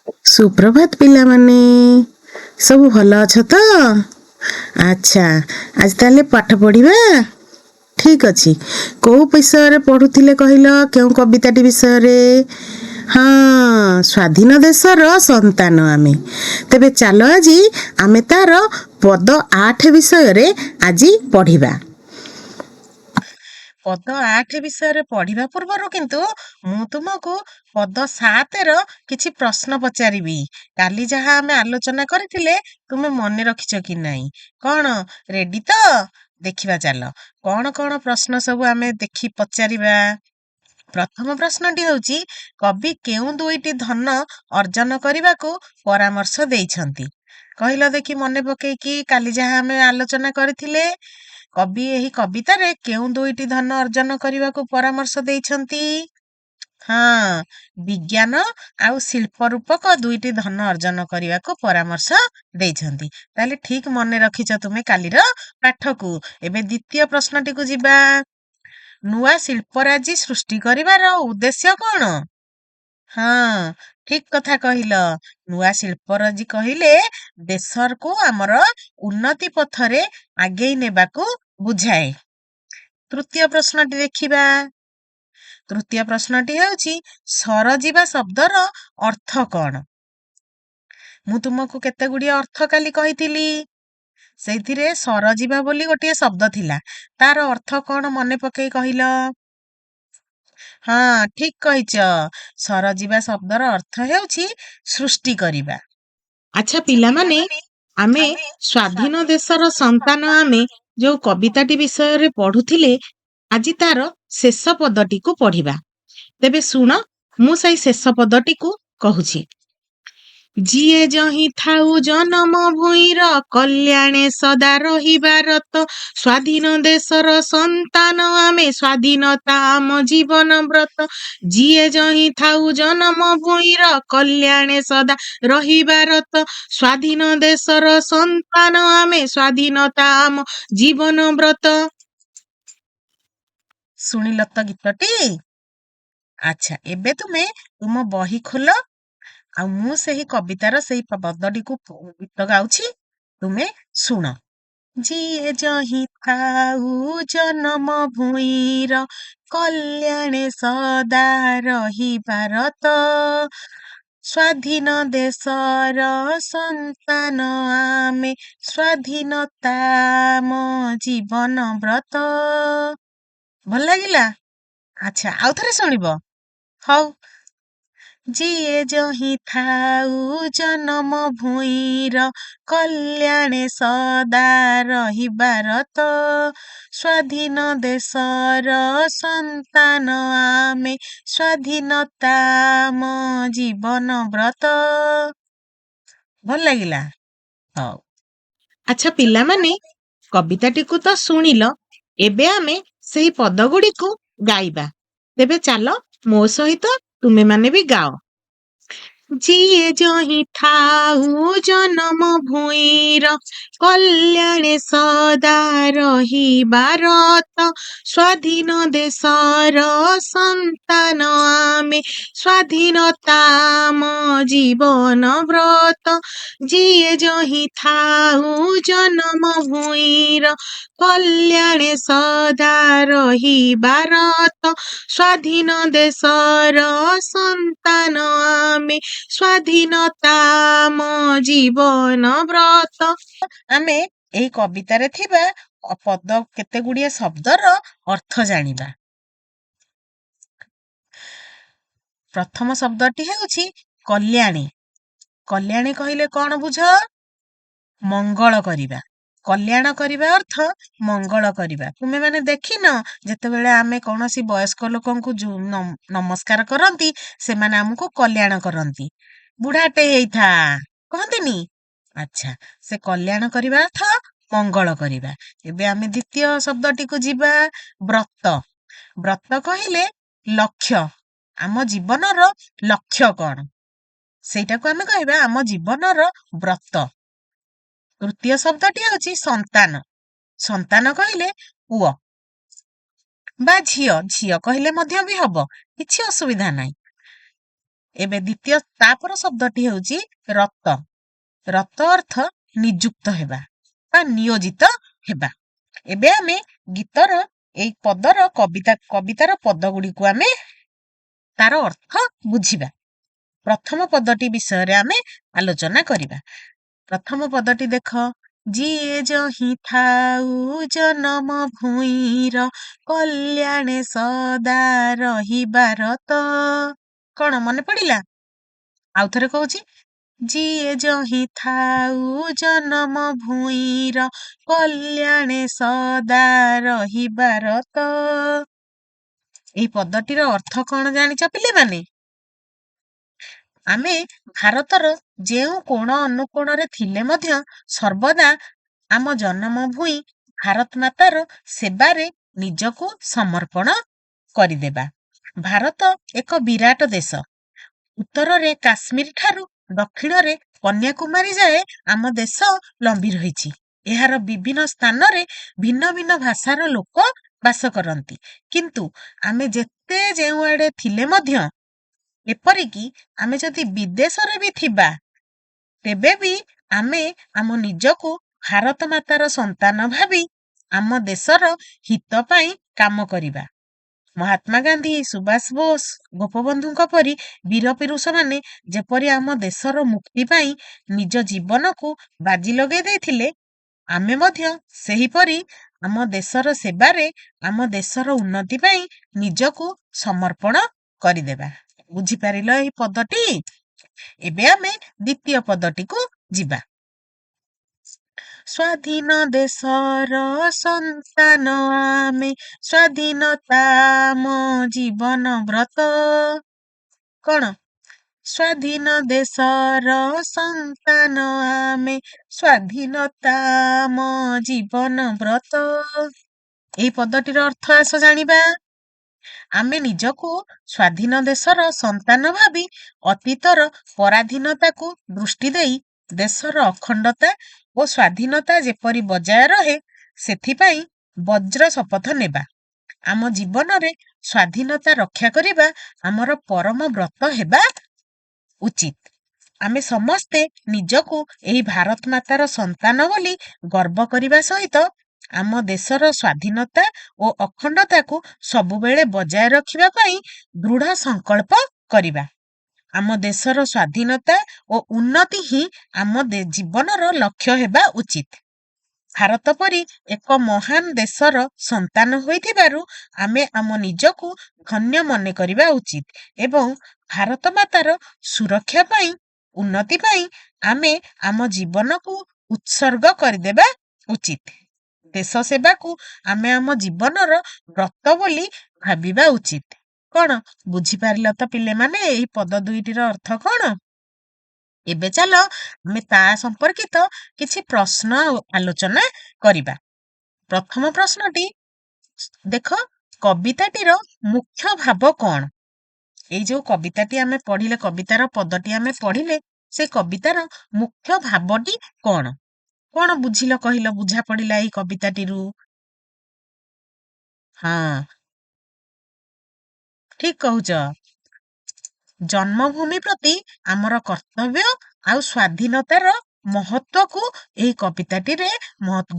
ସୁପ୍ରଭାତ ପିଲାମାନେ, ସବୁ ଭଲ ଅଛ ତ? ଆଚ୍ଛା, ଆଜି ତାହେଲେ ପାଠ ପଢ଼ିବା। ଠିକ୍ ଅଛି। କୋଉ ବିଷୟରେ ପଢ଼ୁଥିଲେ କହିଲ? କେଉଁ କବିତାଟି ବିଷୟରେ? ହଁ, ସ୍ୱାଧୀନ ଦେଶର ସନ୍ତାନ ଆମେ। ତେବେ ଚାଲ ଆଜି ଆମେ ତାର ପଦ 8 ବିଷୟରେ ଆଜି ପଢ଼ିବା। ପଦ 8 ବିଷୟରେ ପଢ଼ିବା ପୂର୍ବରୁ କିନ୍ତୁ ମୁଁ ତୁମକୁ ପଦ 7ର କିଛି ପ୍ରଶ୍ନ ପଚାରିବି। କାଲି ଯାହା ଆମେ ଆଲୋଚନା କରିଥିଲେ ତୁମେ ମନେ ରଖିଛ କି ନାହିଁ? କଣ ରେଡି ତ? ଦେଖିବା ଚାଲ। କଣ କଣ ପ୍ରଶ୍ନ ସବୁ ଆମେ ଦେଖି ପଚାରିବା। ପ୍ରଥମ ପ୍ରଶ୍ନଟି ହେଉଛି, କବି କେଉଁ ଦୁଇଟି ଧନ ଅର୍ଜନ କରିବାକୁ ପରାମର୍ଶ ଦେଇଛନ୍ତି? କହିଲ ଦେଖି ମନେ ପକେଇକି, କାଲି ଯାହା ଆମେ ଆଲୋଚନା କରିଥିଲେ। କବି ଏହି କବିତାରେ କେଉଁ ଦୁଇଟି ଧନ ଅର୍ଜନ କରିବାକୁ ପରାମର୍ଶ ଦେଇଛନ୍ତି? ହଁ, ବିଜ୍ଞାନ ଆଉ ଶିଳ୍ପ ରୂପକ ଦୁଇଟି ଧନ ଅର୍ଜନ କରିବାକୁ ପରାମର୍ଶ ଦେଇଛନ୍ତି। ତାହେଲେ ଠିକ୍ ମନେ ରଖିଛ ତୁମେ କାଲିର ପାଠକୁ। ଏବେ ଦ୍ୱିତୀୟ ପ୍ରଶ୍ନଟିକୁ ଯିବା। ନୂଆ ଶିଳ୍ପରାଜି ସୃଷ୍ଟି କରିବାର ଉଦ୍ଦେଶ୍ୟ କଣ? ହଁ, ଠିକ୍ କଥା କହିଲ। ନୂଆ ଶିଳ୍ପରାଜି କହିଲେ ଦେଶକୁ ଆମର ଉନ୍ନତି ପଥରେ ଆଗେଇ ନେବାକୁ ବୁଝାଏ। ତୃତୀୟ ପ୍ରଶ୍ନଟି ଦେଖିବା। ତୃତୀୟ ପ୍ରଶ୍ନଟି ହେଉଛି, ସରଯିବା ଶବ୍ଦର ଅର୍ଥ କଣ? ମୁଁ ତୁମକୁ କେତେ ଗୁଡ଼ିଏ ଅର୍ଥ କାଲି କହିଥିଲି। ସେଇଥିରେ ସରଯିବା ବୋଲି ଗୋଟିଏ ଶବ୍ଦ ଥିଲା। ତାର ଅର୍ଥ କଣ ମନେ ପକେଇ କହିଲ? ହଁ, ଠିକ୍ କହିଛ। ସରଯିବା ଶବ୍ଦର ଅର୍ଥ ହେଉଛି ସୃଷ୍ଟି କରିବା। ଆଚ୍ଛା ପିଲାମାନେ, ଆମେ ସ୍ୱାଧୀନ ଦେଶର ସନ୍ତାନ ଆମେ ଯୋଉ କବିତାଟି ବିଷୟରେ ପଢୁଥିଲେ, ଆଜି ତାର ଶେଷ ପଦଟିକୁ ପଢିବା। ତେବେ ଶୁଣ, ମୁଁ ସେଇ ଶେଷ ପଦଟିକୁ କହୁଛି। ଯିଏ ଯହିଁ ଥାଉ ଜନମ ଭୂଇଁର କଲ୍ୟାଣେ ସଦା ରହିବାରତ, ସ୍ୱାଧୀନ ଦେଶର ସନ୍ତାନ ଆମେ, ସ୍ୱାଧୀନତା ଆମ ଜୀବନ ବ୍ରତ। ଯିଏ ଯହିଁ ଥାଉ ଜନମ ଭୂଇଁର କଲ୍ୟାଣେ ସଦା ରହିବାରତ, ସ୍ୱାଧୀନ ଦେଶର ସନ୍ତାନ ଆମେ, ସ୍ୱାଧୀନତା ଆମ ଜୀବନ ବ୍ରତ। ଶୁଣିଲ ତ ଗୀତଟି? ଆଚ୍ଛା, ଏବେ ତୁମେ ତୁମ ବହି ଖୋଲ, ଆଉ ମୁଁ ସେହି କବିତାର ସେଇ ପଦଟିକୁ ଗୀତ ଗାଉଛି, ତୁମେ ଶୁଣ। ଯିଏ ଯହିଁ ଥାଉ ଜନମ ଭୂଇଁର କଲ୍ୟାଣେ ସଦା ରହିବାରତ, ସ୍ୱାଧୀନ ଦେଶର ସନ୍ତାନ ଆମେ, ସ୍ୱାଧୀନତା ଆମ ଜୀବନ ବ୍ରତ। ଭଲ ଲାଗିଲା? ଆଚ୍ଛା, ଆଉ ଥରେ ଶୁଣିବ। ହଉ। ଯିଏ ଯହିଁ ଥାଉ ଜନମ ଭୂଇଁର କଲ୍ୟାଣେ ସଦା ରହିବାରତ, ସ୍ୱାଧୀନ ଦେଶର ସନ୍ତାନ ଆମେ, ସ୍ୱାଧୀନତା ଆମ ଜୀବନ ବ୍ରତ। ଭଲ ଲାଗିଲା? ହଉ। ଆଚ୍ଛା ପିଲାମାନେ, କବିତାଟିକୁ ତ ଶୁଣିଲ। ଏବେ ଆମେ ସେହି ପଦଗୁଡ଼ିକୁ ଗାଇବା। ତେବେ ଚାଲ ମୋ ସହିତ ତୁମେମାନେ ବି ଗାଅ। ଯିଏ ଯହିଁ ଥାଉ ଜନମ ଭୂଇଁର କଲ୍ୟାଣେ ସଦା ରହିବାରତ, ସ୍ୱାଧୀନ ଦେଶର ସନ୍ତାନ ଆମେ, ସ୍ୱାଧୀନତା ଆମ ଜୀବନ ବ୍ରତ। ଯିଏ ଯହିଁ ଥାଉ ଜନମ ଭୂଇଁର କଲ୍ୟାଣେ ସଦା ରହିବାରତ, ସ୍ୱାଧୀନ ଦେଶର ସନ୍ତାନ ଆମେ, ସ୍ୱାଧୀନତା ଆମ ଜୀବନ ବ୍ରତ। ଆମେ ଏହି କବିତାରେ ଥିବା ପଦ କେତେ ଗୁଡ଼ିଏ ଶବ୍ଦର ଅର୍ଥ ଜାଣିବା। ପ୍ରଥମ ଶବ୍ଦଟି ହେଉଛି କଲ୍ୟାଣୀ। କଲ୍ୟାଣୀ କହିଲେ କଣ ବୁଝ? ମଙ୍ଗଳ କରିବା। କଲ୍ୟାଣ କରିବା ଅର୍ଥ ମଙ୍ଗଳ କରିବା। ତୁମେ ମାନେ ଦେଖିନ, ଯେତେବେଳେ ଆମେ କୌଣସି ବୟସ୍କ ଲୋକଙ୍କୁ ନମସ୍କାର କରନ୍ତି, ସେମାନେ ଆମକୁ କଲ୍ୟାଣ କରନ୍ତି। ବୁଢାଟେ ହେଇଥା କହନ୍ତିନି? ଆଚ୍ଛା, ସେ କଲ୍ୟାଣ କରିବା ଅର୍ଥ ମଙ୍ଗଳ କରିବା। ଏବେ ଆମେ ଦ୍ୱିତୀୟ ଶବ୍ଦଟିକୁ ଯିବା। ବ୍ରତ। ବ୍ରତ କହିଲେ ଲକ୍ଷ୍ୟ। ଆମ ଜୀବନର ଲକ୍ଷ୍ୟ କଣ, ସେଇଟାକୁ ଆମେ କହିବା ଆମ ଜୀବନର ବ୍ରତ। ତୃତୀୟ ଶବ୍ଦଟି ହେଉଛି ସନ୍ତାନ। ସନ୍ତାନ କହିଲେ ପୁଅ ବା ଝିଅ। ଝିଅ କହିଲେ ମଧ୍ୟ ବି ହବ, କିଛି ଅସୁବିଧା ନାହିଁ। ଏବେ ଦ୍ୱିତୀୟ ତାପର ଶବ୍ଦଟି ହେଉଛି ରତ। ରତ ଅର୍ଥ ନିଯୁକ୍ତ ହେବା ବା ନିୟୋଜିତ ହେବା। ଏବେ ଆମେ ଗୀତର ଏଇ କବିତାର ପଦ ଗୁଡିକୁ ଆମେ ତାର ଅର୍ଥ ବୁଝିବା। ପ୍ରଥମ ପଦଟି ବିଷୟରେ ଆମେ ଆଲୋଚନା କରିବା। ପ୍ରଥମ ପଦଟି ଦେଖ, ଯିଏ ଯହିଁ ଥାଉ ଜନମ ଭୂଇଁର କଲ୍ୟାଣେ ସଦା ରହିବାର ତ। କଣ ମନେ ପଡିଲା? ଆଉ ଥରେ କହୁଛି, ଯିଏ ଯହିଁ ଥାଉ ଜନମ ଭୂଇଁର କଲ୍ୟାଣେ ସଦା ରହିବାର ତ। ଏଇ ପଦଟିର ଅର୍ଥ କଣ ଜାଣିଛ ପିଲେମାନେ? ଆମେ ଭାରତର ଯେଉଁ କୋଣ ଅନୁକୋଣରେ ଥିଲେ ମଧ୍ୟ ସର୍ବଦା ଆମ ଜନ୍ମଭୂଇଁ ଭାରତ ମାତାର ସେବାରେ ନିଜକୁ ସମର୍ପଣ କରିଦେବା। ଭାରତ ଏକ ବିରାଟ ଦେଶ। ଉତ୍ତରରେ କାଶ୍ମୀର ଠାରୁ ଦକ୍ଷିଣରେ କନ୍ୟାକୁମାରୀ ଯାଏ ଆମ ଦେଶ ଲମ୍ବି ରହିଛି। ଏହାର ବିଭିନ୍ନ ସ୍ଥାନରେ ଭିନ୍ନ ଭିନ୍ନ ଭାଷାର ଲୋକ ବାସ କରନ୍ତି। କିନ୍ତୁ ଆମେ ଯେତେ ଯେଉଁଆଡେ ଥିଲେ ମଧ୍ୟ, ଏପରିକି ଆମେ ଯଦି ବିଦେଶରେ ବି ଥିବା, ତେବେ ବି ଆମେ ଆମ ନିଜକୁ ଭାରତ ମାତାର ସନ୍ତାନ ଭାବି ଆମ ଦେଶର ହିତ ପାଇଁ କାମ କରିବା। ମହାତ୍ମା ଗାନ୍ଧୀ, ସୁଭାଷ ବୋଷ, ଗୋପବନ୍ଧୁଙ୍କ ପରି ବୀର ପୁରୁଷମାନେ ଯେପରି ଆମ ଦେଶର ମୁକ୍ତି ପାଇଁ ନିଜ ଜୀବନକୁ ବାଜି ଲଗେଇ ଦେଇଥିଲେ, ଆମେ ମଧ୍ୟ ସେହିପରି ଆମ ଦେଶର ସେବାରେ, ଆମ ଦେଶର ଉନ୍ନତି ପାଇଁ ନିଜକୁ ସମର୍ପଣ କରିଦେବା। ବୁଝିପାରିଲ ଏହି ପଦଟି? ଏବେ ଆମେ ଦ୍ୱିତୀୟ ପଦଟିକୁ ଯିବା। ସ୍ୱାଧୀନ ଦେଶର ସନ୍ତାନ ଆମେ, ସ୍ୱାଧୀନତା ଆମ ଜୀବନ ବ୍ରତ। କଣ? ସ୍ୱାଧୀନ ଦେଶର ସନ୍ତାନ ଆମେ, ସ୍ୱାଧୀନତା ଆମ ଜୀବନ ବ୍ରତ। ଏଇ ପଦଟିର ଅର୍ଥ ଆସ ଜାଣିବା। ଆମେ ନିଜକୁ ସ୍ୱାଧୀନ ଦେଶର ସନ୍ତାନ ଭାବି ଅତୀତର ପରାଧୀନତାକୁ ଦୃଷ୍ଟି ଦେଇ ଦେଶର ଅଖଣ୍ଡତା ଓ ସ୍ୱାଧୀନତା ଯେପରି ବଜାୟ ରହେ, ସେଥିପାଇଁ ବଜ୍ର ଶପଥ ନେବା। ଆମ ଜୀବନରେ ସ୍ୱାଧୀନତା ରକ୍ଷା କରିବା ଆମର ପରମ ବ୍ରତ ହେବା ଉଚିତ। ଆମେ ସମସ୍ତେ ନିଜକୁ ଏହି ଭାରତ ମାତାର ସନ୍ତାନ ବୋଲି ଗର୍ବ କରିବା ସହିତ ଆମ ଦେଶର ସ୍ୱାଧୀନତା ଓ ଅଖଣ୍ଡତାକୁ ସବୁବେଳେ ବଜାୟ ରଖିବା ପାଇଁ ଦୃଢ ସଂକଳ୍ପ କରିବା। ଆମ ଦେଶର ସ୍ୱାଧୀନତା ଓ ଉନ୍ନତି ହିଁ ଆମ ଜୀବନର ଲକ୍ଷ୍ୟ ହେବା ଉଚିତ। ଭାରତ ପରି ଏକ ମହାନ ଦେଶର ସନ୍ତାନ ହୋଇଥିବାରୁ ଆମେ ଆମ ନିଜକୁ ଧନ୍ୟ ମନେ କରିବା ଉଚିତ ଏବଂ ଭାରତ ମାତାର ସୁରକ୍ଷା ପାଇଁ, ଉନ୍ନତି ପାଇଁ ଆମେ ଆମ ଜୀବନକୁ ଉତ୍ସର୍ଗ କରିଦେବା ଉଚିତ। ଦେଶ ସେବାକୁ ଆମେ ଆମ ଜୀବନର ବ୍ରତ ବୋଲି ଭାବିବା ଉଚିତ। କଣ ବୁଝିପାରିଲ ତ ପିଲେମାନେ ଏହି ପଦ ଦୁଇଟିର ଅର୍ଥ କଣ? ଏବେ ଚାଲ ଆମେ ତା ସମ୍ପର୍କିତ କିଛି ପ୍ରଶ୍ନ ଆଲୋଚନା କରିବା। ପ୍ରଥମ ପ୍ରଶ୍ନଟି ଦେଖ, କବିତାଟିର ମୁଖ୍ୟ ଭାବ କଣ? ଏଇ ଯୋଉ କବିତାଟି ଆମେ ପଢିଲେ, କବିତାର ପଦଟି ଆମେ ପଢିଲେ, ସେ କବିତାର ମୁଖ୍ୟ ଭାବଟି କଣ? କଣ ବୁଝିଲ କହିଲ? ବୁଝା ପଡିଲା ଏଇ କବିତାଟିରୁ? ହଁ, ଠିକ କହୁଛ। ଜନ୍ମଭୂମି ପ୍ରତି ଆମର କର୍ତ୍ତବ୍ୟ ଆଉ ସ୍ୱାଧୀନତାର ମହତ୍ଵକୁ ଏହି କବିତାଟିରେ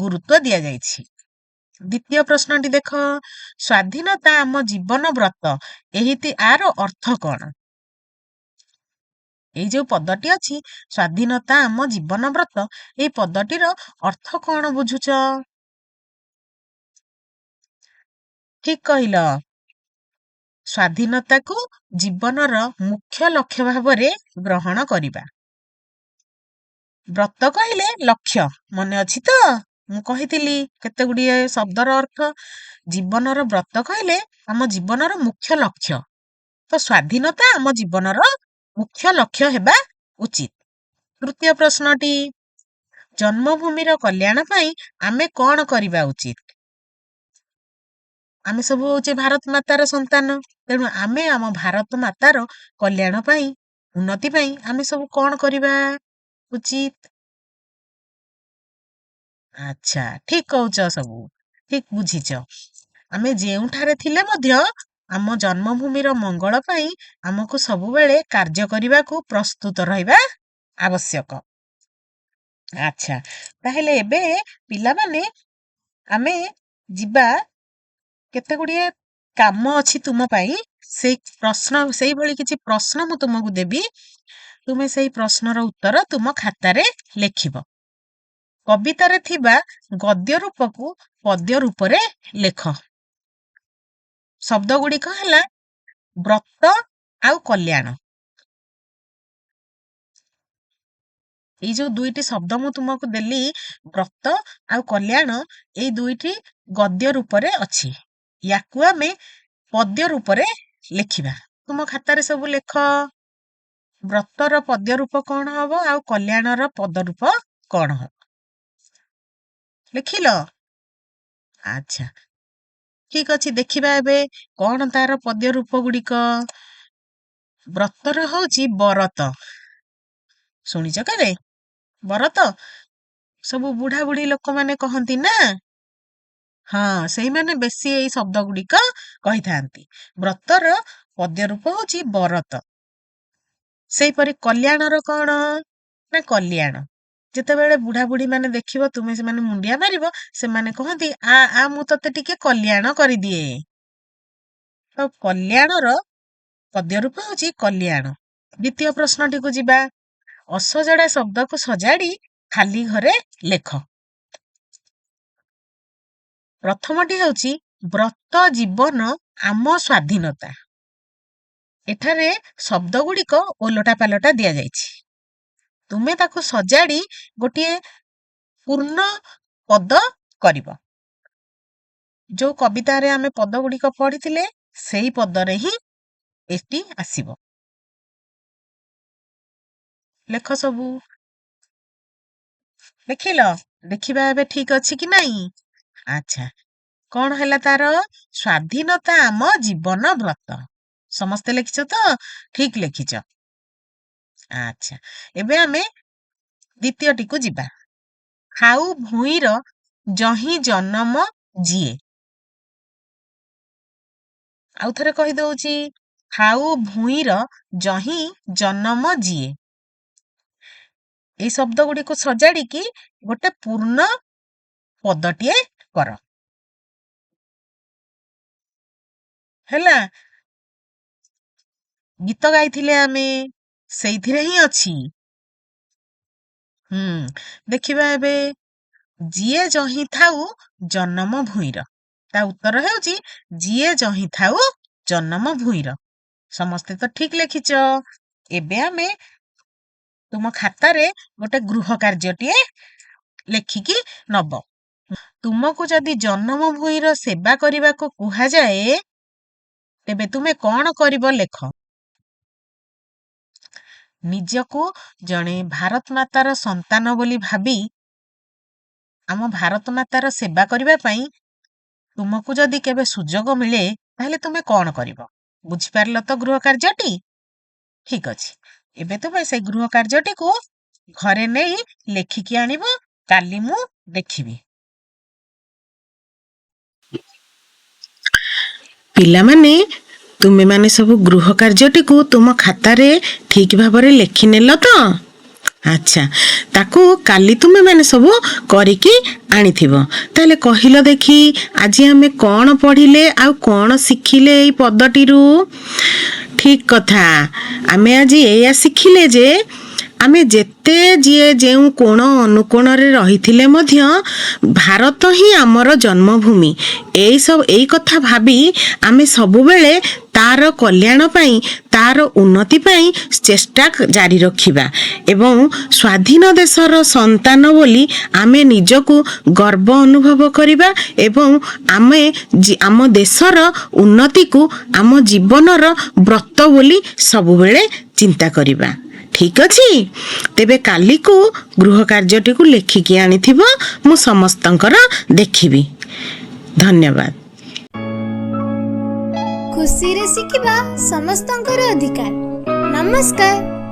ଗୁରୁତ୍ୱ ଦିଆଯାଇଛି। ଦ୍ୱିତୀୟ ପ୍ରଶ୍ନଟି ଦେଖ, ସ୍ୱାଧୀନତା ଆମ ଜୀବନ ବ୍ରତ, ଆର ଅର୍ଥ କଣ? ଏଇ ଯୋଉ ପଦଟି ଅଛି, ସ୍ୱାଧୀନତା ଆମ ଜୀବନ ବ୍ରତ, ଏଇ ପଦଟିର ଅର୍ଥ କଣ ବୁଝୁଛ? ଠିକ କହିଲ। ସ୍ୱାଧୀନତାକୁ ଜୀବନର ମୁଖ୍ୟ ଲକ୍ଷ୍ୟ ଭାବରେ ଗ୍ରହଣ କରିବା। ବ୍ରତ କହିଲେ ଲକ୍ଷ୍ୟ, ମନେ ଅଛି ତ? ମୁଁ କହିଥିଲି କେତେ ଗୁଡିଏ ଶବ୍ଦର ଅର୍ଥ। ଜୀବନର ବ୍ରତ କହିଲେ ଆମ ଜୀବନର ମୁଖ୍ୟ ଲକ୍ଷ୍ୟ। ତ ସ୍ୱାଧୀନତା ଆମ ଜୀବନର ମୁଖ୍ୟ ଲକ୍ଷ୍ୟ ହେବା ଉଚିତ। ତୃତୀୟ ପ୍ରଶ୍ନଟି, ଜନ୍ମଭୂମିର କଲ୍ୟାଣ ପାଇଁ ଆମେ କଣ କରିବା ଉଚିତ? ଆମେ ସବୁ ହଉଛେ ଭାରତ ମାତାର ସନ୍ତାନ, ତେଣୁ ଆମେ ଆମ ଭାରତ ମାତାର କଲ୍ୟାଣ ପାଇଁ, ଉନ୍ନତି ପାଇଁ ଆମେ ସବୁ କଣ କରିବା ଉଚିତ? ଆଚ୍ଛା, ଠିକ କହୁଛ, ସବୁ ଠିକ ବୁଝିଛ। ଆମେ ଯେଉଁଠାରେ ଥିଲେ ମଧ୍ୟ ଆମ ଜନ୍ମଭୂମିର ମଙ୍ଗଳ ପାଇଁ ଆମକୁ ସବୁବେଳେ କାର୍ଯ୍ୟ କରିବାକୁ ପ୍ରସ୍ତୁତ ରହିବା ଆବଶ୍ୟକ। ଆଚ୍ଛା, ତାହେଲେ ଏବେ ପିଲାମାନେ ଆମେ ଯିବା, କେତେ ଗୁଡ଼ିଏ କାମ ଅଛି ତୁମ ପାଇଁ। ସେଇଭଳି କିଛି ପ୍ରଶ୍ନ ମୁଁ ତୁମକୁ ଦେବି, ତୁମେ ସେଇ ପ୍ରଶ୍ନର ଉତ୍ତର ତୁମ ଖାତାରେ ଲେଖିବ। କବିତାରେ ଥିବା ଗଦ୍ୟ ରୂପକୁ ପଦ୍ୟ ରୂପରେ ଲେଖ। ଶବ୍ଦ ଗୁଡ଼ିକ ହେଲା ବ୍ରତ ଆଉ କଲ୍ୟାଣ। ଏଇ ଯୋଉ ଦୁଇଟି ଶବ୍ଦ ମୁଁ ତୁମକୁ ଦେଲି, ବ୍ରତ ଆଉ କଲ୍ୟାଣ, ଏଇ ଦୁଇଟି ଗଦ୍ୟ ରୂପରେ ଅଛି। ୟାକୁ ଆମେ ପଦ୍ୟ ରୂପରେ ଲେଖିବା। ତୁମ ଖାତାରେ ସବୁ ଲେଖ। ବ୍ରତର ପଦ୍ୟ ରୂପ କଣ ହବ ଆଉ କଲ୍ୟାଣର ପଦ ରୂପ କଣ ହବ? ଲେଖିଲ? ଆଚ୍ଛା, ଠିକ ଅଛି। ଦେଖିବା ଏବେ କଣ ତାର ପଦ୍ୟ ରୂପ ଗୁଡିକ। ବ୍ରତର ହଉଛି ବରତ। ଶୁଣିଛ କେବେ ବରତ? ସବୁ ବୁଢା ବୁଢୀ ଲୋକମାନେ କହନ୍ତି ନା। ହଁ, ସେଇମାନେ ବେଶୀ ଏଇ ଶବ୍ଦ ଗୁଡିକ କହିଥାନ୍ତି। ବ୍ରତର ପଦ୍ୟ ରୂପ ହଉଛି ବରତ। ସେଇପରି କଲ୍ୟାଣର କଣ ନା କଲ୍ୟାଣ। ଯେତେବେଳେ ବୁଢା ବୁଢୀ ମାନେ ଦେଖିବ ତୁମେ ସେମାନେ ମୁଣ୍ଡିଆ ମାରିବ, ସେମାନେ କହନ୍ତି ଆ ମୁଁ ତତେ ଟିକେ କଲ୍ୟାଣ କରିଦିଏ। ତ କଲ୍ୟାଣର ପଦ୍ୟ ରୂପ ହଉଛି କଲ୍ୟାଣ। ଦ୍ୱିତୀୟ ପ୍ରଶ୍ନଟିକୁ ଯିବା। ଅସଜଡ଼ା ଶବ୍ଦକୁ ସଜାଡି ଖାଲି ଘରେ ଲେଖ। ପ୍ରଥମଟି ହେଉଛି ବ୍ରତ ଜୀବନ ଆମ ସ୍ୱାଧୀନତା। ଏଠାରେ ଶବ୍ଦ ଗୁଡ଼ିକ ଓଲଟା ପାଲଟା ଦିଆଯାଇଛି। ତୁମେ ତାକୁ ସଜାଡି ଗୋଟିଏ ପୂର୍ଣ୍ଣ ପଦ କରିବ। ଯୋଉ କବିତାରେ ଆମେ ପଦ ଗୁଡ଼ିକ ପଢିଥିଲେ ସେଇ ପଦରେ ହିଁ ଏଟି ଆସିବ। ଲେଖ ସବୁ। ଲେଖିଲ? ଦେଖିବା ଏବେ ଠିକ ଅଛି କି ନାଇଁ। ଆଚ୍ଛା, କଣ ହେଲା ତାର? ସ୍ୱାଧୀନତା ଆମ ଜୀବନ ବ୍ରତ। ସମସ୍ତେ ଲେଖିଛ ତ? ଠିକ ଲେଖିଛ। ଆଚ୍ଛା, ଏବେ ଆମେ ଦ୍ୱିତୀୟଟିକୁ ଯିବା। ଖାଉ ଭୂଇଁର ଯହିଁ ଜନମ ଯିଏ। ଆଉ ଥରେ କହିଦଉଛି। ଖାଉ ଭୂଇଁର ଯହିଁ ଜନମ ଯିଏ। ଏଇ ଶବ୍ଦ ଗୁଡ଼ିକୁ ସଜାଡିକି ଗୋଟେ ପୂର୍ଣ୍ଣ ପଦଟିଏ କର। ହେଲା? ଗୀତ ଗାଇଥିଲେ ଆମେ, ସେଇଥିରେ ହିଁ ଅଛି। ଦେଖିବା ଏବେ। ଯିଏ ଯହିଁ ଥାଉ ଜନମ ଭୂଇଁର। ତା ଉତ୍ତର ହେଉଛି ଯିଏ ଯହିଁ ଥାଉ ଜନମ ଭୂଇଁର। ସମସ୍ତେ ତ ଠିକ ଲେଖିଛ। ଏବେ ଆମେ ତୁମ ଖାତାରେ ଗୋଟେ ଗୃହ କାର୍ଯ୍ୟଟିଏ ଲେଖିକି ନବ। ତୁମକୁ ଯଦି ଜନମ ଭୂଇଁର ସେବା କରିବାକୁ କୁହାଯାଏ, ତେବେ ତୁମେ କଣ କରିବ ଲେଖ। ନିଜକୁ ଜଣେ ଭାରତ ମାତାର ସନ୍ତାନ ବୋଲି ଭାବି ଆମ ଭାରତ ମାତାର ସେବା କରିବା ପାଇଁ ତୁମକୁ ଯଦି କେବେ ସୁଯୋଗ ମିଳେ, ତାହେଲେ ତୁମେ କଣ କରିବ? ବୁଝିପାରିଲ ତ ଗୃହ କାର୍ଯ୍ୟଟି? ଠିକ ଅଛି। ଏବେ ତୁମେ ସେଇ ଗୃହ କାର୍ଯ୍ୟଟିକୁ ଘରେ ନେଇ ଲେଖିକି ଆଣିବ। କାଲି ମୁଁ ଦେଖିବି। ପିଲାମାନେ, ତୁମେମାନେ ସବୁ ଗୃହ କାର୍ଯ୍ୟଟିକୁ ତୁମ ଖାତାରେ ଠିକ ଭାବରେ ଲେଖିନେଲ ତ? ଆଚ୍ଛା, ତାକୁ କାଲି ତୁମେମାନେ ସବୁ କରିକି ଆଣିଥିବ। ତାହେଲେ କହିଲ ଦେଖି, ଆଜି ଆମେ କଣ ପଢିଲେ ଆଉ କଣ ଶିଖିଲେ ଏଇ ପଦଟିରୁ? ଠିକ କଥା। ଆମେ ଆଜି ଏଇଆ ଶିଖିଲେ ଯେ ଆମେ ଯେତେ ଯିଏ ଯେଉଁ କୋଣ ଅନୁକୋଣରେ ରହିଥିଲେ ମଧ୍ୟ ଭାରତ ହିଁ ଆମର ଜନ୍ମଭୂମି। ଏଇ କଥା ଭାବି ଆମେ ସବୁବେଳେ ତାର କଲ୍ୟାଣ ପାଇଁ, ତାର ଉନ୍ନତି ପାଇଁ ଚେଷ୍ଟା ଜାରି ରଖିବା ଏବଂ ସ୍ୱାଧୀନ ଦେଶର ସନ୍ତାନ ବୋଲି ଆମେ ନିଜକୁ ଗର୍ବ ଅନୁଭବ କରିବା ଏବଂ ଆମେ ଆମ ଦେଶର ଉନ୍ନତିକୁ ଆମ ଜୀବନର ବ୍ରତ ବୋଲି ସବୁବେଳେ ଚିନ୍ତା କରିବା। ଠିକ ଅଛି। ତେବେ କାଲିକୁ ଗୃହ କାର୍ଯ୍ୟଟିକୁ ଲେଖିକି ଆଣିଥିବ, ମୁଁ ସମସ୍ତଙ୍କର ଦେଖିବି। ଧନ୍ୟବାଦ। ଖୁସିରେ ଶିଖିବା ସମସ୍ତଙ୍କର ଅଧିକାର। ନମସ୍କାର।